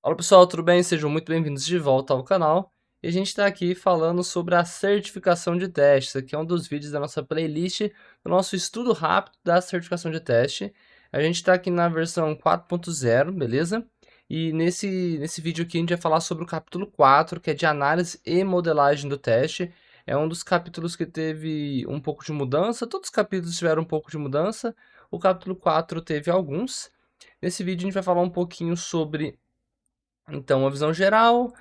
Olá pessoal, tudo bem? Sejam muito bem-vindos de volta ao canal. E a gente está aqui falando sobre a certificação de teste. Esse aqui é um dos vídeos da nossa playlist, do nosso estudo rápido da certificação de teste. A gente está aqui na versão 4.0, beleza? E nesse vídeo aqui a gente vai falar sobre o capítulo 4, que é de análise e modelagem do teste. É um dos capítulos que teve um pouco de mudança, todos os capítulos tiveram um pouco de mudança. O capítulo 4 teve alguns. Nesse vídeo a gente vai falar um pouquinho sobre então, uma visão geral,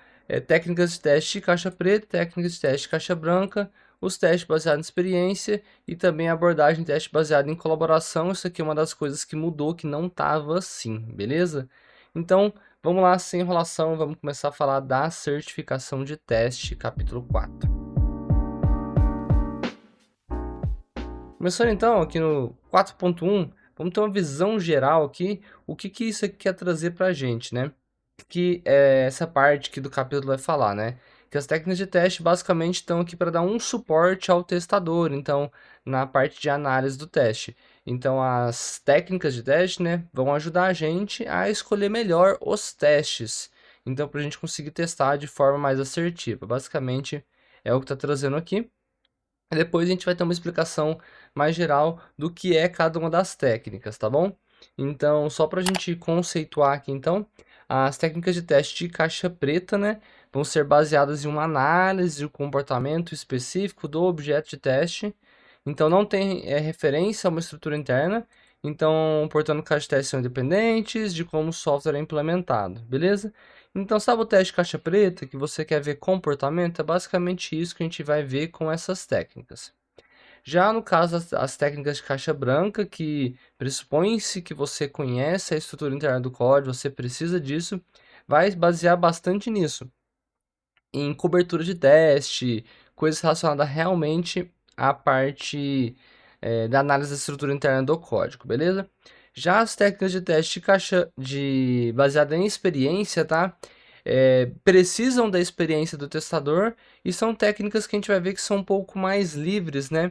técnicas de teste caixa preta, técnicas de teste caixa branca, os testes baseados em experiência e também a abordagem de teste baseado em colaboração. Isso aqui é uma das coisas que mudou, que não estava assim, beleza? Então, vamos lá, sem enrolação, vamos começar a falar da certificação de teste, capítulo 4. Começando então aqui no 4.1, vamos ter uma visão geral aqui, o que isso aqui quer trazer para a gente, né? Que é essa parte aqui do capítulo vai falar, né? Que as técnicas de teste basicamente estão aqui para dar um suporte ao testador, então, na parte de análise do teste. Então, as técnicas de teste, né, vão ajudar a gente a escolher melhor os testes. Então, para a gente conseguir testar de forma mais assertiva. Basicamente, é o que está trazendo aqui. Depois a gente vai ter uma explicação mais geral do que é cada uma das técnicas, tá bom? Então, só para a gente conceituar aqui, então, as técnicas de teste de caixa preta, né, vão ser baseadas em uma análise do comportamento específico do objeto de teste. Então, não tem referência a uma estrutura interna. Então, portanto, caixas de teste são independentes de como o software é implementado, beleza? Então, sabe o teste caixa preta, que você quer ver comportamento? É basicamente isso que a gente vai ver com essas técnicas. Já no caso, as técnicas de caixa branca, que pressupõe-se que você conhece a estrutura interna do código, você precisa disso, vai basear bastante nisso, em cobertura de teste, coisas relacionadas realmente à parte da análise da estrutura interna do código, beleza? Já as técnicas de teste de caixa baseada em experiência, tá? Precisam da experiência do testador e são técnicas que a gente vai ver que são um pouco mais livres, né?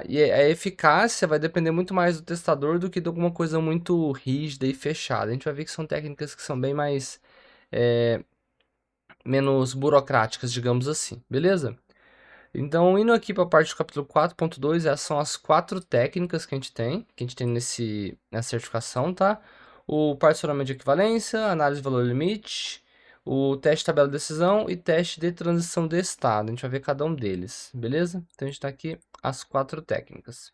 E a eficácia vai depender muito mais do testador do que de alguma coisa muito rígida e fechada. A gente vai ver que são técnicas que são bem mais menos burocráticas, digamos assim, beleza? Então, indo aqui para a parte do capítulo 4.2, essas são as 4 técnicas que a gente tem nessa certificação, tá? O particionamento de equivalência, análise de valor limite, o teste de tabela de decisão e teste de transição de estado. A gente vai ver cada um deles, beleza? Então, a gente está aqui as 4 técnicas.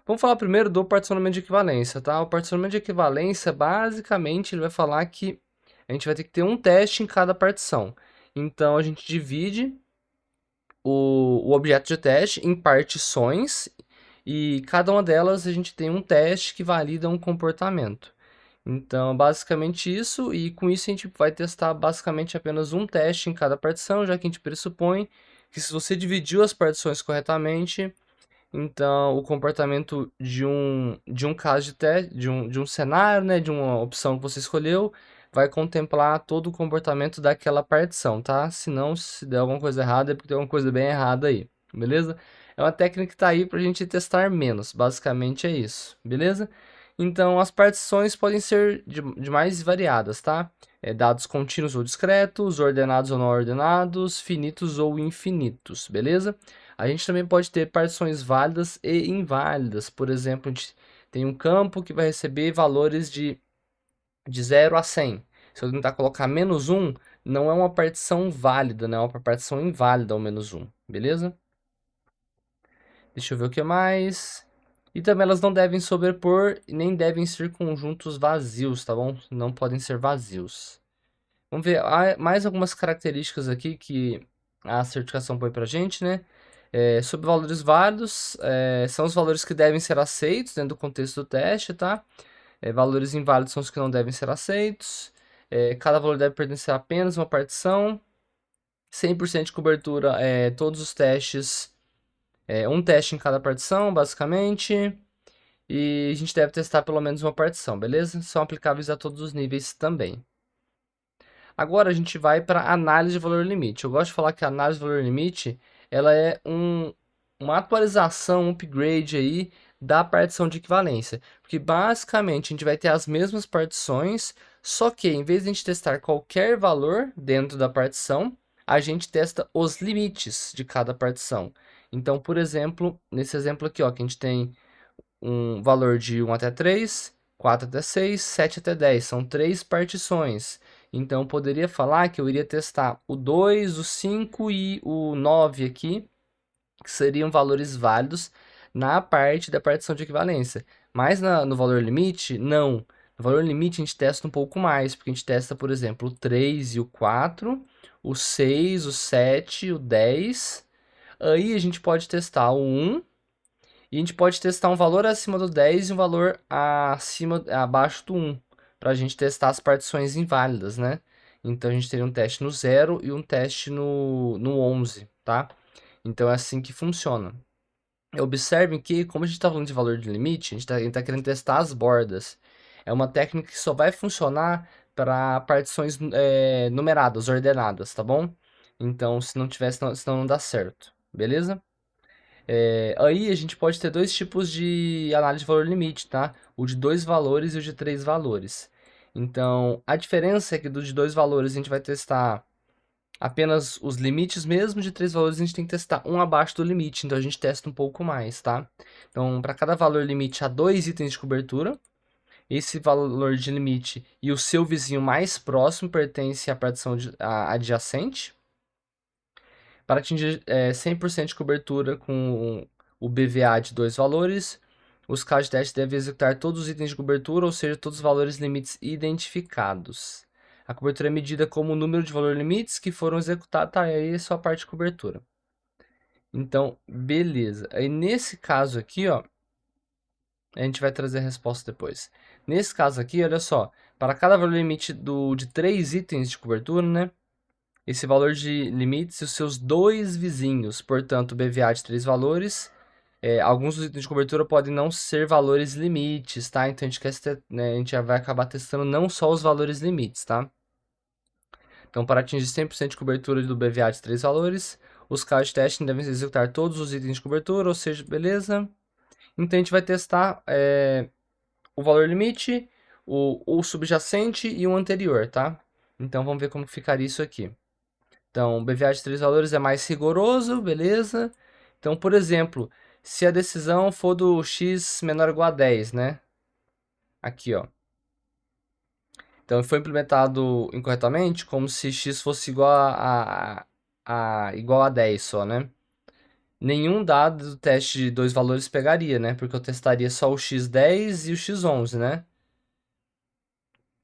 Vamos falar primeiro do particionamento de equivalência, tá? O particionamento de equivalência, basicamente, ele vai falar que a gente vai ter que ter um teste em cada partição. Então, a gente divide o objeto de teste em partições e cada uma delas a gente tem um teste que valida um comportamento. Então, basicamente isso, e com isso a gente vai testar basicamente apenas um teste em cada partição, já que a gente pressupõe que se você dividiu as partições corretamente, então o comportamento de um caso de teste, de um cenário, né, de uma opção que você escolheu, vai contemplar todo o comportamento daquela partição, tá? Se não, se der alguma coisa errada, é porque tem alguma coisa bem errada aí, beleza? É uma técnica que tá aí pra gente testar menos, basicamente é isso, beleza? Então, as partições podem ser de mais variadas, tá? Dados contínuos ou discretos, ordenados ou não ordenados, finitos ou infinitos, beleza? A gente também pode ter partições válidas e inválidas. Por exemplo, a gente tem um campo que vai receber valores de 0 a 100. Se eu tentar colocar menos 1, não é uma partição válida, né? É uma partição inválida o menos 1, beleza? Deixa eu ver o que mais. E também elas não devem sobrepor e nem devem ser conjuntos vazios, tá bom? Não podem ser vazios. Vamos ver mais algumas características aqui que a certificação põe pra gente, né? Sobre valores válidos, são os valores que devem ser aceitos dentro do contexto do teste, tá? Valores inválidos são os que não devem ser aceitos. Cada valor deve pertencer a apenas uma partição. 100% de cobertura, todos os testes, um teste em cada partição, basicamente. E a gente deve testar pelo menos uma partição, beleza? São aplicáveis a todos os níveis também. Agora a gente vai para análise de valor limite. Eu gosto de falar que a análise de valor limite ela é uma atualização, um upgrade aí da partição de equivalência. Porque basicamente a gente vai ter as mesmas partições, Só que, em vez de a gente testar qualquer valor dentro da partição, a gente testa os limites de cada partição. Então, por exemplo, nesse exemplo aqui, ó, que a gente tem um valor de 1 até 3, 4 até 6, 7 até 10. São 3 partições. Então, eu poderia falar que eu iria testar o 2, o 5 e o 9 aqui, que seriam valores válidos na parte da partição de equivalência. Mas no valor limite, não. No valor limite, a gente testa um pouco mais, porque a gente testa, por exemplo, o 3 e o 4, o 6, o 7, o 10. Aí a gente pode testar o 1, e a gente pode testar um valor acima do 10 e um valor abaixo do 1, para a gente testar as partições inválidas, né? Então, a gente teria um teste no 0 e um teste no 11, tá? Então, é assim que funciona. Observem que, como a gente está falando de valor de limite, a gente tá querendo testar as bordas. É uma técnica que só vai funcionar para partições numeradas, ordenadas, tá bom? Então, se não tiver, senão não dá certo, beleza? Aí a gente pode ter dois tipos de análise de valor limite, tá? O de 2 valores e o de 3 valores. Então, a diferença é que do de 2 valores a gente vai testar apenas os limites mesmo, de 3 valores a gente tem que testar um abaixo do limite, então a gente testa um pouco mais, tá? Então, para cada valor limite há 2 itens de cobertura. Esse valor de limite e o seu vizinho mais próximo pertence à partição adjacente. Para atingir 100% de cobertura com o BVA de 2 valores, os casos de teste devem executar todos os itens de cobertura, ou seja, todos os valores limites identificados. A cobertura é medida como o número de valores limites que foram executados, tá? E aí é só a parte de cobertura. Então, beleza. Aí nesse caso aqui, ó, a gente vai trazer a resposta depois. Nesse caso aqui, olha só, para cada valor limite de 3 itens de cobertura, né? Esse valor de limites e os seus dois vizinhos, portanto, BVA de 3 valores. Alguns dos itens de cobertura podem não ser valores limites, tá? Então, a gente já vai acabar testando não só os valores limites, tá? Então, para atingir 100% de cobertura do BVA de 3 valores, os casos de teste devem executar todos os itens de cobertura, ou seja, beleza? Então, a gente vai testar o valor limite, o subjacente e o anterior, tá? Então, vamos ver como ficaria isso aqui. Então, o BVA de 3 valores é mais rigoroso, beleza? Então, por exemplo, se a decisão for do x menor ou igual a 10, né? Aqui, ó. Então, foi implementado incorretamente, como se x fosse igual igual a 10 só, né? Nenhum dado do teste de 2 valores pegaria, né? Porque eu testaria só o x10 e o x11, né?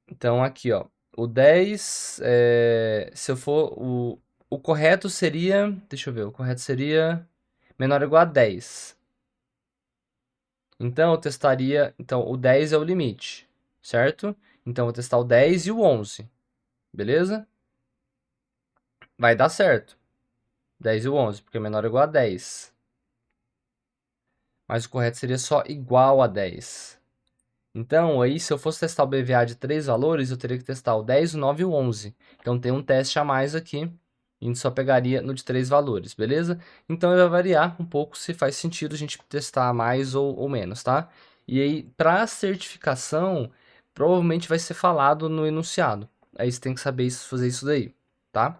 Então, aqui, ó. O 10, se eu for... O correto seria... Deixa eu ver. O correto seria menor ou igual a 10. Então, eu testaria... Então, o 10 é o limite, certo? Então, eu vou testar o 10 e o 11. Beleza? Vai dar certo. 10 e o 11, porque é menor ou igual a 10. Mas o correto seria só igual a 10. Então, aí, se eu fosse testar o BVA de 3 valores, eu teria que testar o 10, o 9 e o 11. Então, tem um teste a mais aqui. A gente só pegaria no de 3 valores, beleza? Então, vai variar um pouco se faz sentido a gente testar mais ou menos, tá? E aí, para certificação, provavelmente vai ser falado no enunciado. Aí, você tem que saber fazer isso daí, tá?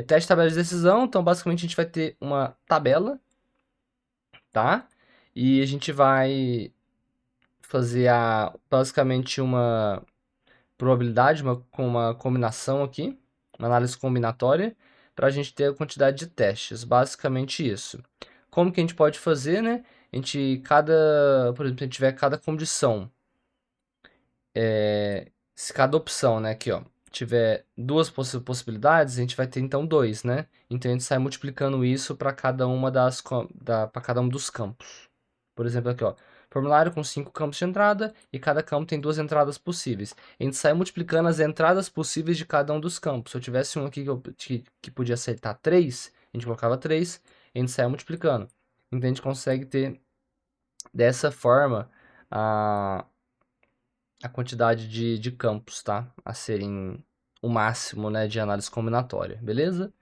Teste de tabela de decisão. Então, basicamente, a gente vai ter uma tabela, tá? E a gente vai fazer basicamente uma probabilidade, com uma combinação aqui, uma análise combinatória, para a gente ter a quantidade de testes, basicamente isso. Como que a gente pode fazer, né? Por exemplo, se a gente tiver cada condição, se cada opção, né, aqui, ó, tiver duas possibilidades, a gente vai ter então dois, né? Então a gente sai multiplicando isso para cada uma para cada um dos campos. Por exemplo, aqui, ó, formulário com 5 campos de entrada e cada campo tem 2 entradas possíveis. A gente sai multiplicando as entradas possíveis de cada um dos campos. Se eu tivesse um aqui que podia acertar 3, a gente colocava 3, a gente sai multiplicando. Então a gente consegue ter dessa forma a quantidade de campos, tá? A serem o máximo, né, de análise combinatória, beleza?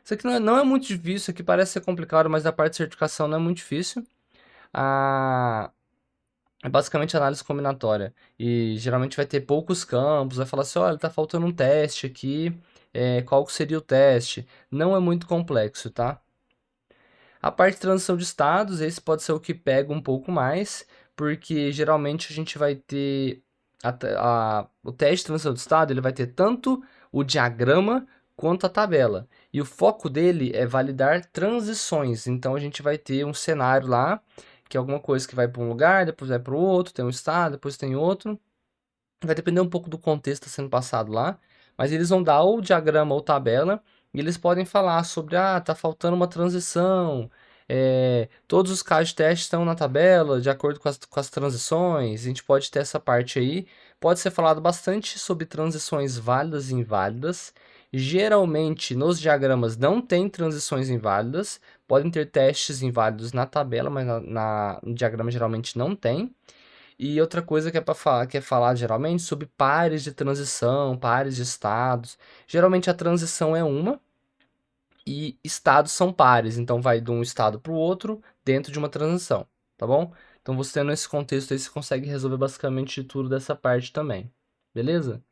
Isso aqui não é muito difícil, isso aqui parece ser complicado, mas a parte de certificação não é muito difícil. A É basicamente análise combinatória. E geralmente vai ter poucos campos, vai falar assim, olha, tá faltando um teste aqui, qual que seria o teste? Não é muito complexo, tá? A parte de transição de estados, esse pode ser o que pega um pouco mais, porque geralmente a gente vai ter o teste de transição de estado, ele vai ter tanto o diagrama quanto a tabela. E o foco dele é validar transições. Então a gente vai ter um cenário lá, que é alguma coisa que vai para um lugar, depois vai para o outro, tem um estado, depois tem outro. Vai depender um pouco do contexto que está sendo passado lá, mas eles vão dar ou diagrama ou tabela, e eles podem falar sobre, tá faltando uma transição, todos os casos de teste estão na tabela, de acordo com as transições, a gente pode ter essa parte aí. Pode ser falado bastante sobre transições válidas e inválidas. Geralmente, nos diagramas não tem transições inválidas, podem ter testes inválidos na tabela, mas no diagrama geralmente não tem. E outra coisa que é para falar, que é falar geralmente sobre pares de transição, pares de estados. Geralmente a transição é uma e estados são pares, então vai de um estado para o outro dentro de uma transição, tá bom? Então você tendo esse contexto aí, você consegue resolver basicamente tudo dessa parte também, beleza?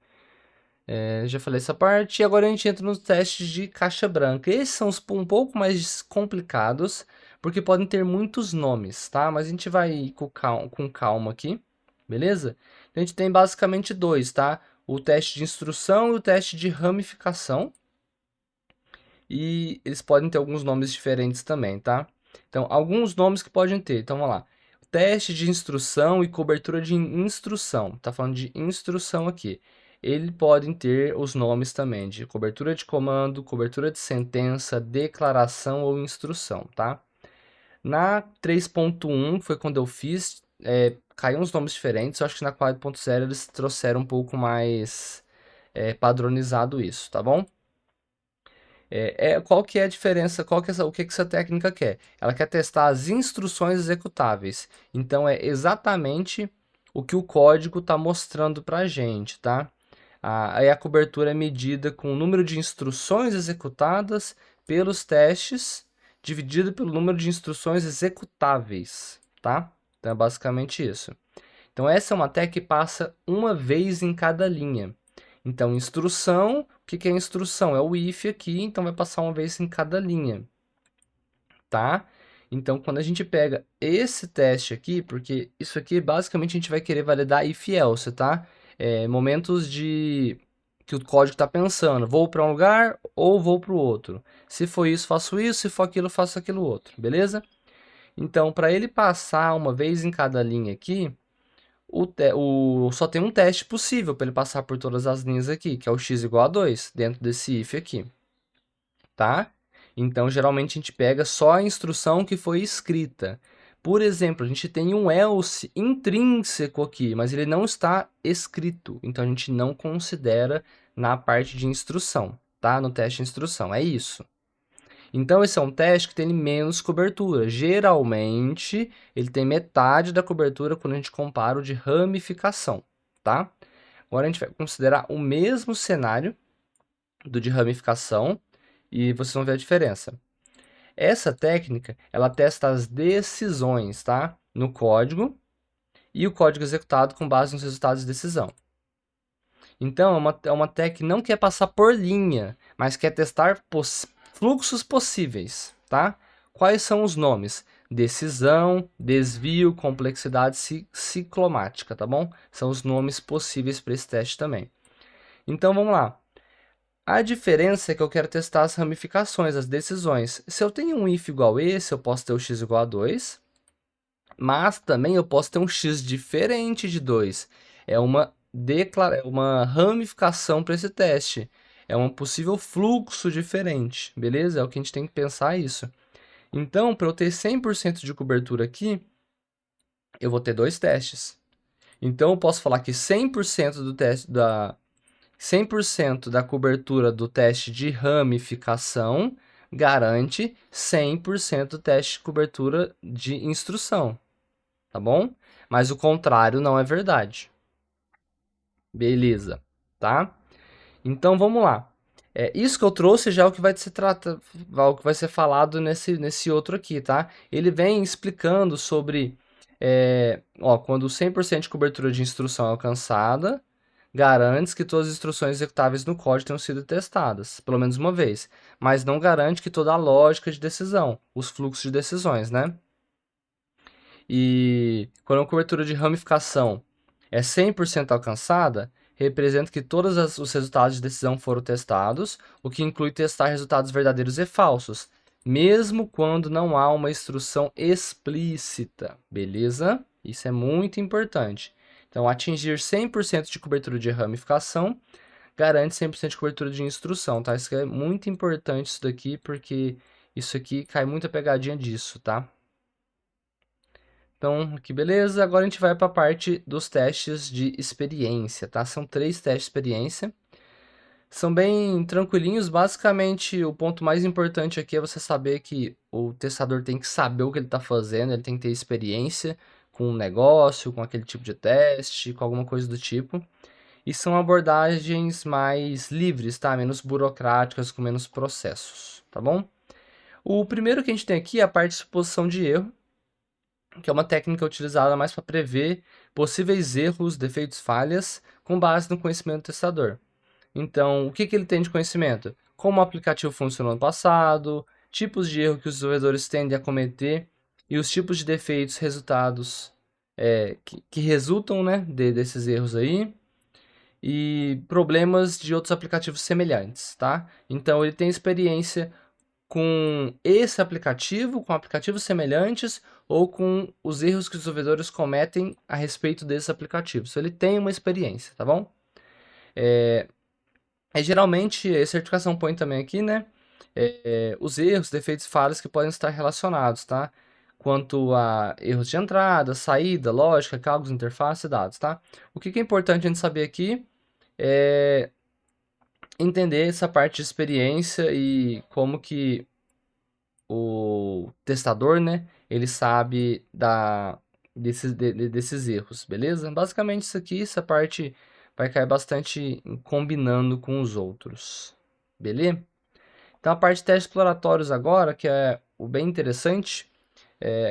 Já falei essa parte, e agora a gente entra nos testes de caixa branca. Esses são um pouco mais complicados, porque podem ter muitos nomes, tá? Mas a gente vai ir com calma aqui, beleza? Então, a gente tem basicamente dois, tá? O teste de instrução e o teste de ramificação. E eles podem ter alguns nomes diferentes também, tá? Então, alguns nomes que podem ter. Então, vamos lá. Teste de instrução e cobertura de instrução. Tá falando de instrução aqui. Eles podem ter os nomes também de cobertura de comando, cobertura de sentença, declaração ou instrução, tá? Na 3.1 foi quando eu fiz, caiu uns nomes diferentes. Eu acho que na 4.0 eles trouxeram um pouco mais padronizado isso, tá bom? Qual que é a diferença? O que que essa técnica quer? Ela quer testar as instruções executáveis. Então, é exatamente o que o código está mostrando para a gente, tá? Aí a cobertura é medida com o número de instruções executadas pelos testes, dividido pelo número de instruções executáveis, tá? Então, é basicamente isso. Então, essa é uma tag que passa uma vez em cada linha. Então, instrução, o que que é instrução? É o if aqui, então vai passar uma vez em cada linha, tá? Então, quando a gente pega esse teste aqui, porque isso aqui basicamente a gente vai querer validar if else, tá? Momentos de que o código está pensando, vou para um lugar ou vou para o outro. Se for isso, faço isso, se for aquilo, faço aquilo outro, beleza? Então, para ele passar uma vez em cada linha aqui, só tem um teste possível para ele passar por todas as linhas aqui, que é o x igual a 2, dentro desse if aqui, tá? Então, geralmente a gente pega só a instrução que foi escrita. Por exemplo, a gente tem um else intrínseco aqui, mas ele não está escrito, então a gente não considera na parte de instrução, tá? No teste de instrução, é isso. Então, esse é um teste que tem menos cobertura. Geralmente, ele tem metade da cobertura quando a gente compara o de ramificação, tá? Agora, a gente vai considerar o mesmo cenário do de ramificação e vocês vão ver a diferença. Essa técnica, ela testa as decisões, tá? No código e o código executado com base nos resultados de decisão. Então, é uma tag que não quer passar por linha, mas quer testar fluxos possíveis, tá? Quais são os nomes? Decisão, desvio, complexidade ciclomática, tá bom? São os nomes possíveis para esse teste também. Então, vamos lá. A diferença é que eu quero testar as ramificações, as decisões. Se eu tenho um if igual a esse, eu posso ter o x igual a 2, mas também eu posso ter um x diferente de 2. É uma ramificação para esse teste. É um possível fluxo diferente, beleza? É o que a gente tem que pensar isso. Então, para eu ter 100% de cobertura aqui, eu vou ter dois testes. Então, eu posso falar que 100% do teste 100% da cobertura do teste de ramificação garante 100% do teste de cobertura de instrução, tá bom? Mas o contrário não é verdade. Beleza, tá? Então vamos lá. Isso que eu trouxe já é o que vai ser o que vai ser falado nesse outro aqui, tá? Ele vem explicando sobre Quando 100% de cobertura de instrução é alcançada, garante que todas as instruções executáveis no código tenham sido testadas, pelo menos uma vez, mas não garante que toda a lógica de decisão, os fluxos de decisões, né? E quando a cobertura de ramificação é 100% alcançada, representa que todos os resultados de decisão foram testados, o que inclui testar resultados verdadeiros e falsos, mesmo quando não há uma instrução explícita, beleza? Isso é muito importante. Então, atingir 100% de cobertura de ramificação garante 100% de cobertura de instrução, tá? Isso é muito importante isso daqui, porque isso aqui cai muita pegadinha disso, tá? Então, aqui beleza. Agora a gente vai para a parte dos testes de experiência, tá? São 3 testes de experiência. São bem tranquilinhos. Basicamente, o ponto mais importante aqui é você saber que o testador tem que saber o que ele está fazendo, ele tem que ter experiência com um negócio, com aquele tipo de teste, com alguma coisa do tipo. E são abordagens mais livres, tá? Menos burocráticas, com menos processos, tá bom? O primeiro que a gente tem aqui é a parte de suposição de erro, que é uma técnica utilizada mais para prever possíveis erros, defeitos, falhas, com base no conhecimento do testador. Então, o que ele tem de conhecimento? Como o aplicativo funcionou no passado, tipos de erro que os desenvolvedores tendem a cometer e os tipos de defeitos, resultados que resultam, né, desses erros aí, e problemas de outros aplicativos semelhantes, tá? Então, ele tem experiência com esse aplicativo, com aplicativos semelhantes ou com os erros que os desenvolvedores cometem a respeito desse aplicativo. Então, ele tem uma experiência, tá bom? Geralmente, a certificação põe também aqui, né? Os erros, defeitos e falhas que podem estar relacionados, tá? Quanto a erros de entrada, saída, lógica, cálculos, interface e dados, tá? O que é importante a gente saber aqui é entender essa parte de experiência e como que o testador, né, ele sabe desses erros, beleza? Basicamente isso aqui, essa parte vai cair bastante combinando com os outros, beleza? Então a parte de testes exploratórios agora, que é o bem interessante,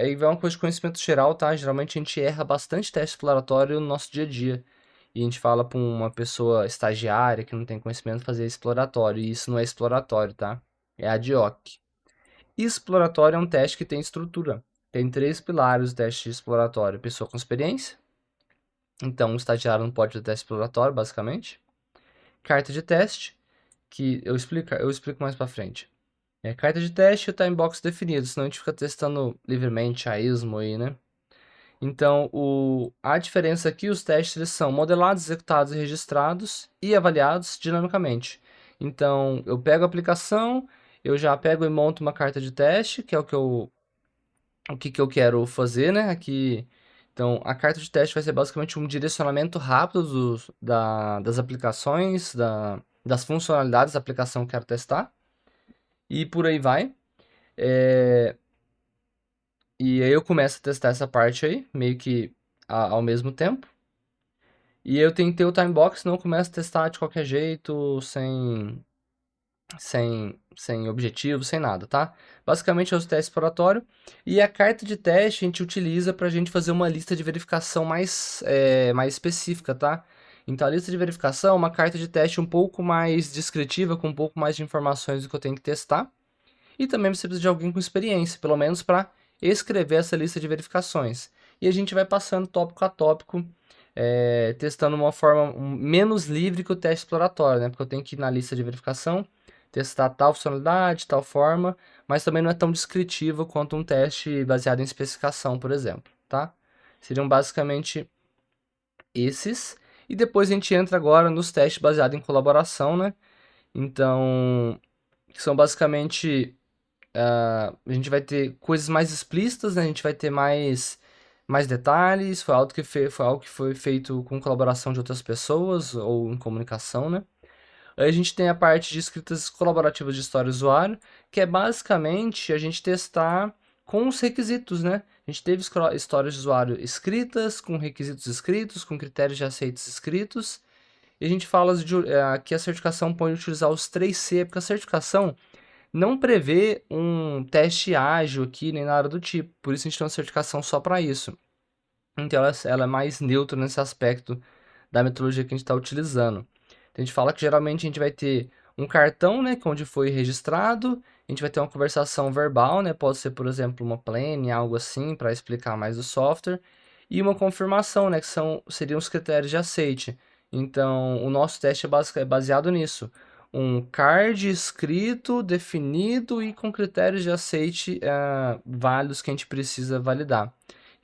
aí vai uma coisa de conhecimento geral, tá? Geralmente a gente erra bastante teste exploratório no nosso dia a dia. E a gente fala para uma pessoa estagiária que não tem conhecimento fazer exploratório, e isso não é exploratório, tá? É ad hoc. Exploratório é um teste que tem estrutura. Tem 3 pilares do teste exploratório. Pessoa com experiência. Então, o estagiário não pode ter teste exploratório, basicamente. Carta de teste, que eu explico mais pra frente. Carta de teste e o time box definido, senão a gente fica testando livremente a esmo aí, né? Então, a diferença aqui, os testes eles são modelados, executados, registrados e avaliados dinamicamente. Então, eu pego a aplicação, eu já pego e monto uma carta de teste, que é o que eu quero fazer, né? Aqui, então, a carta de teste vai ser basicamente um direcionamento rápido das aplicações, das funcionalidades da aplicação que eu quero testar. E por aí vai. E aí eu começo a testar essa parte aí, meio que ao mesmo tempo. E eu tenho que ter o timebox, não começo a testar de qualquer jeito, sem objetivo, sem nada, tá? Basicamente é o teste exploratório. E a carta de teste a gente utiliza para a gente fazer uma lista de verificação mais específica, tá? Então a lista de verificação é uma carta de teste um pouco mais descritiva, com um pouco mais de informações do que eu tenho que testar. E também você precisa de alguém com experiência, pelo menos para escrever essa lista de verificações. E a gente vai passando tópico a tópico, testando uma forma menos livre que o teste exploratório, né? Porque eu tenho que ir na lista de verificação, testar tal funcionalidade, tal forma, mas também não é tão descritivo quanto um teste baseado em especificação, por exemplo, tá? Seriam basicamente esses. E depois a gente entra agora nos testes baseados em colaboração, né? Então, que são basicamente a gente vai ter coisas mais explícitas, né? A gente vai ter mais detalhes, foi algo que foi feito com colaboração de outras pessoas ou em comunicação, né? Aí a gente tem a parte de escritas colaborativas de história do usuário, que é basicamente a gente testar com os requisitos, né? A gente teve histórias de usuário escritas, com requisitos escritos, com critérios de aceitos escritos, e a gente fala que a certificação pode utilizar os 3C, porque a certificação não prevê um teste ágil aqui, nem nada do tipo. Por isso a gente tem uma certificação só para isso. Então ela é mais neutra nesse aspecto da metodologia que a gente está utilizando. Então, a gente fala que geralmente a gente vai ter um cartão, né, onde foi registrado, a gente vai ter uma conversação verbal, né, pode ser, por exemplo, uma planning, algo assim, para explicar mais o software, e uma confirmação, né, seriam os critérios de aceite. Então, o nosso teste é baseado nisso. Um card escrito, definido e com critérios de aceite válidos que a gente precisa validar.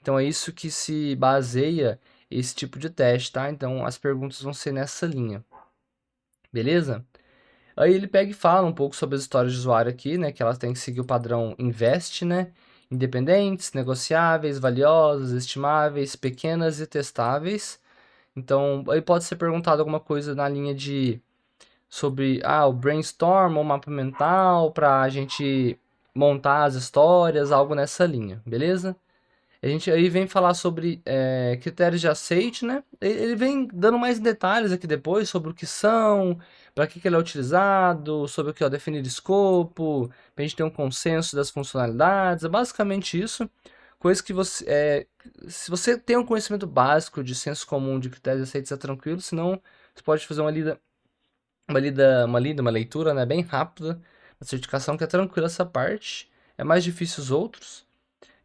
Então, é isso que se baseia esse tipo de teste, tá? Então, as perguntas vão ser nessa linha, beleza? Aí ele pega e fala um pouco sobre as histórias de usuário aqui, né? Que elas têm que seguir o padrão INVEST, né? Independentes, negociáveis, valiosas, estimáveis, pequenas e testáveis. Então, aí pode ser perguntado alguma coisa na linha de sobre o brainstorm ou mapa mental para a gente montar as histórias, algo nessa linha, beleza? A gente aí vem falar sobre critérios de aceite, né? Ele vem dando mais detalhes aqui depois sobre o que são, para que ele é utilizado, sobre o que é o definir escopo, para a gente ter um consenso das funcionalidades, é basicamente isso. Coisa que se você tem um conhecimento básico de senso comum de critérios de aceite, é tranquilo, senão você pode fazer uma leitura, né, bem rápida da certificação, que é tranquila essa parte. É mais difícil os outros.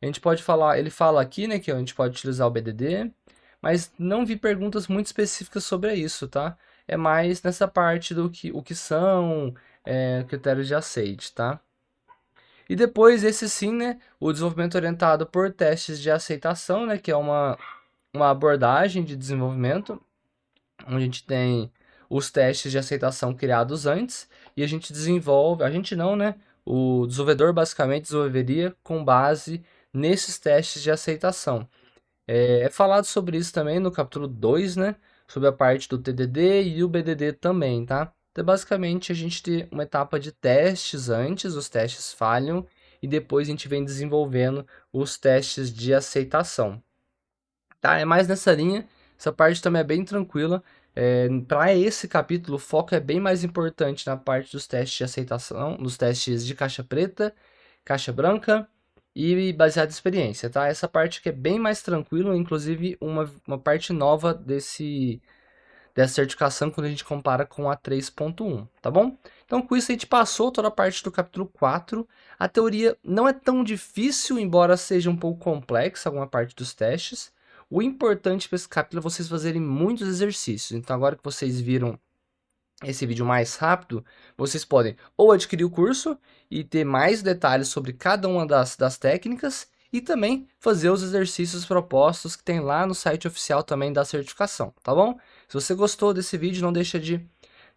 A gente pode falar, ele fala aqui, né, que a gente pode utilizar o BDD, mas não vi perguntas muito específicas sobre isso, tá? É mais nessa parte do que o que são critérios de aceite, tá? E depois esse sim, né, o desenvolvimento orientado por testes de aceitação, né, que é uma abordagem de desenvolvimento, onde a gente tem os testes de aceitação criados antes e a gente desenvolve, a gente não, né? O desenvolvedor basicamente desenvolveria com base nesses testes de aceitação. É falado sobre isso também no capítulo 2, né? Sobre a parte do TDD e o BDD também, tá? Então, basicamente, a gente tem uma etapa de testes antes, os testes falham, e depois a gente vem desenvolvendo os testes de aceitação. Tá? É mais nessa linha, essa parte também é bem tranquila. Para esse capítulo, o foco é bem mais importante na parte dos testes de aceitação, dos testes de caixa preta, caixa branca e baseado em experiência, tá? Essa parte que é bem mais tranquila, inclusive uma parte nova dessa certificação quando a gente compara com a 3.1, tá bom? Então, com isso a gente passou toda a parte do capítulo 4. A teoria não é tão difícil, embora seja um pouco complexa alguma parte dos testes. O importante para esse capítulo é vocês fazerem muitos exercícios. Então, agora que vocês viram esse vídeo mais rápido, vocês podem ou adquirir o curso e ter mais detalhes sobre cada uma das técnicas e também fazer os exercícios propostos que tem lá no site oficial também da certificação, tá bom? Se você gostou desse vídeo, não deixa de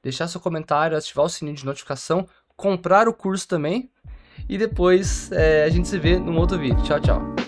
deixar seu comentário, ativar o sininho de notificação, comprar o curso também e depois a gente se vê num outro vídeo. Tchau, tchau!